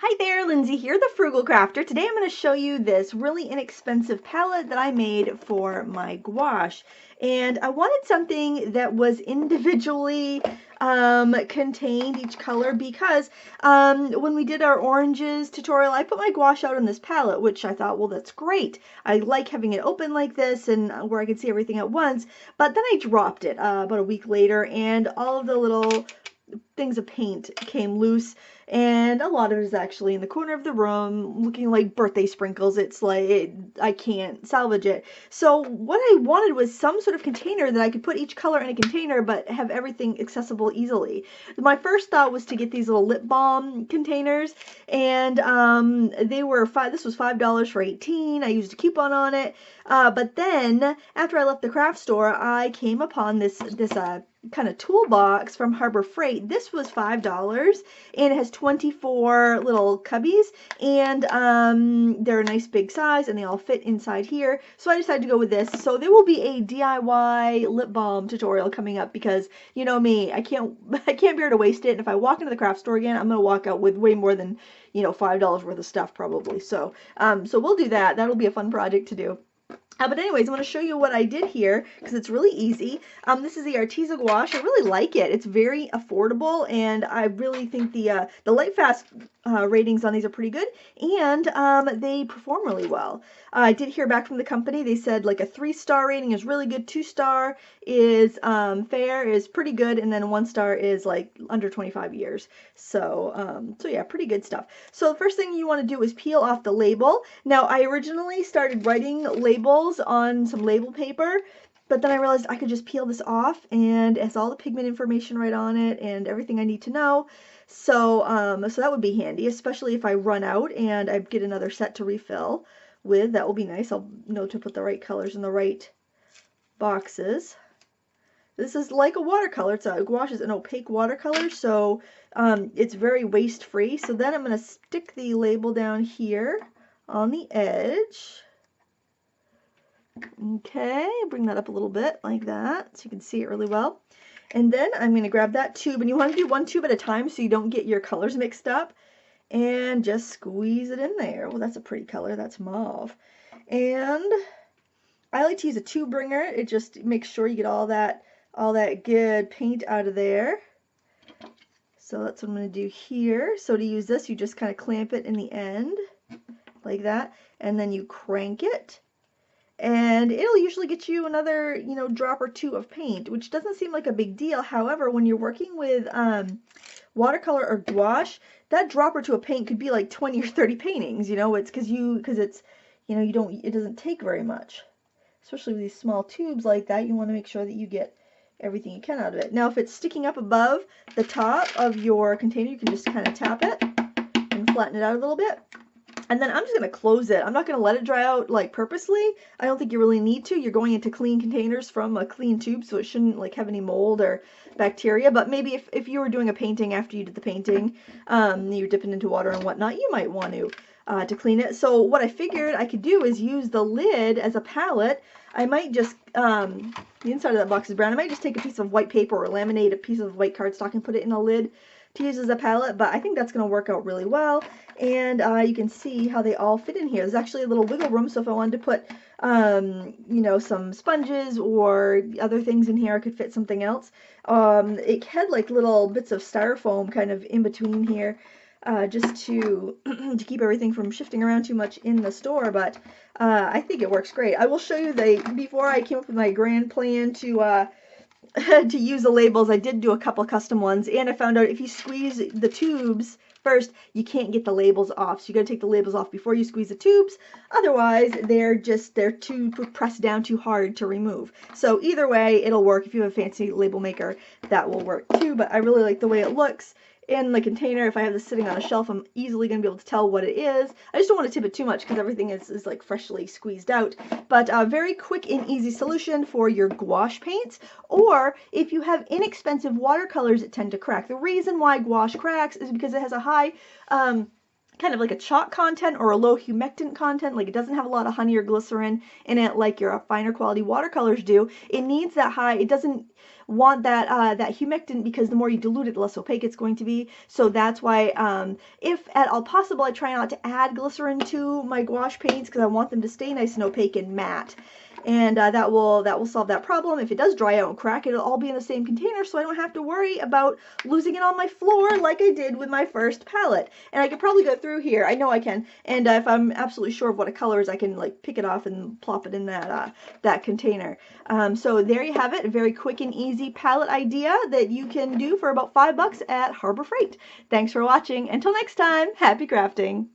Hi there, Lindsay here, the Frugal Crafter. Today I'm going to show you this really inexpensive palette that I made for my gouache. And I wanted something that was individually contained, each color, because when we did our oranges tutorial, I put my gouache out on this palette, which I thought, well, that's great. I like having it open like this and where I can see everything at once. But then I dropped it about a week later, and all of the little things of paint came loose, and a lot of it is actually in the corner of the room looking like birthday sprinkles. It's like I can't salvage it. So what I wanted was some sort of container that I could put each color in a container but have everything accessible easily. My first thought was to get these little lip balm containers, and they were this was $5 for 18. I used a coupon on it, but then after I left the craft store, I came upon this kind of toolbox from Harbor Freight. This was $5, and it has 24 little cubbies, and they're a nice big size, and they all fit inside here. So I decided to go with this. So there will be a DIY lip balm tutorial coming up, because you know me, I can't bear to waste it. And if I walk into the craft store again, I'm gonna walk out with way more than, you know, $5 worth of stuff probably. So so we'll do that. That'll be a fun project to do. But anyways, I want to show you what I did here, because it's really easy. This is the Arteza gouache. I really like it. It's very affordable, and I really think the light fast ratings on these are pretty good, and they perform really well. I did hear back from the company. They said like a 3-star rating is really good, 2-star is fair, is pretty good, and then 1-star is like under 25 years. So so yeah, pretty good stuff. So the first thing you want to do is peel off the label. Now I originally started writing labels on some label paper, but then I realized I could just peel this off, and it has all the pigment information right on it and everything I need to know. So so that would be handy, especially if I run out and I get another set to refill with. That will be nice. I'll know to put the right colors in the right boxes. This is like a watercolor. Gouache is an opaque watercolor, so it's very waste free. So then I'm going to stick the label down here on the edge. Okay, bring that up a little bit like that so you can see it really well. And then I'm going to grab that tube, and you want to do one tube at a time so you don't get your colors mixed up, and just squeeze it in there. Well, that's a pretty color. That's mauve. And I like to use a tube bringer. It just makes sure you get all that good paint out of there. So that's what I'm going to do here. So to use this, you just kind of clamp it in the end like that, and then you crank it, and it'll usually get you another, you know, drop or two of paint, which doesn't seem like a big deal. However, when you're working with watercolor or gouache, that drop or two of paint could be like 20 or 30 paintings. You know, it's because it's, you know, it doesn't take very much, especially with these small tubes like that. You want to make sure that you get everything you can out of it. Now, if it's sticking up above the top of your container, you can just kind of tap it and flatten it out a little bit. And then I'm just going to close it. I'm not going to let it dry out like purposely. I don't think you really need to. You're going into clean containers from a clean tube, so it shouldn't like have any mold or bacteria. But maybe if you were doing a painting after you did the painting, you're dipping into water and whatnot, you might want to clean it. So what I figured I could do is use the lid as a palette. I might just, the inside of that box is brown. I might just take a piece of white paper or laminate a piece of white cardstock and put it in a lid to use as a palette, but I think that's going to work out really well. And you can see how they all fit in here. There's actually a little wiggle room, so if I wanted to put, you know, some sponges or other things in here, I could fit something else. It had like little bits of styrofoam kind of in between here, just to to keep everything from shifting around too much in the store, but I think it works great. I will show you before I came up with my grand plan to to use the labels, I did do a couple custom ones, and I found out if you squeeze the tubes first, you can't get the labels off. So you gotta take the labels off before you squeeze the tubes. Otherwise, they're too pressed down too hard to remove. So either way, it'll work. If you have a fancy label maker, that will work too. But I really like the way it looks in the container. If I have this sitting on a shelf, I'm easily going to be able to tell what it is. I just don't want to tip it too much because everything is like freshly squeezed out. But a very quick and easy solution for your gouache paints, or if you have inexpensive watercolors that tend to crack. The reason why gouache cracks is because it has a high kind of like a chalk content or a low humectant content, like it doesn't have a lot of honey or glycerin in it like your finer quality watercolors do. It needs that high, it doesn't want that that humectant, because the more you dilute it, the less opaque it's going to be. So that's why if at all possible, I try not to add glycerin to my gouache paints, because I want them to stay nice and opaque and matte. And that will solve that problem. If it does dry out and crack, it'll all be in the same container, so I don't have to worry about losing it on my floor like I did with my first palette. And I could probably go through here. I know I can. And if I'm absolutely sure of what a color is, I can like pick it off and plop it in that container. So there you have it, a very quick and easy palette idea that you can do for about $5 at Harbor Freight. Thanks for watching. Until next time, happy crafting.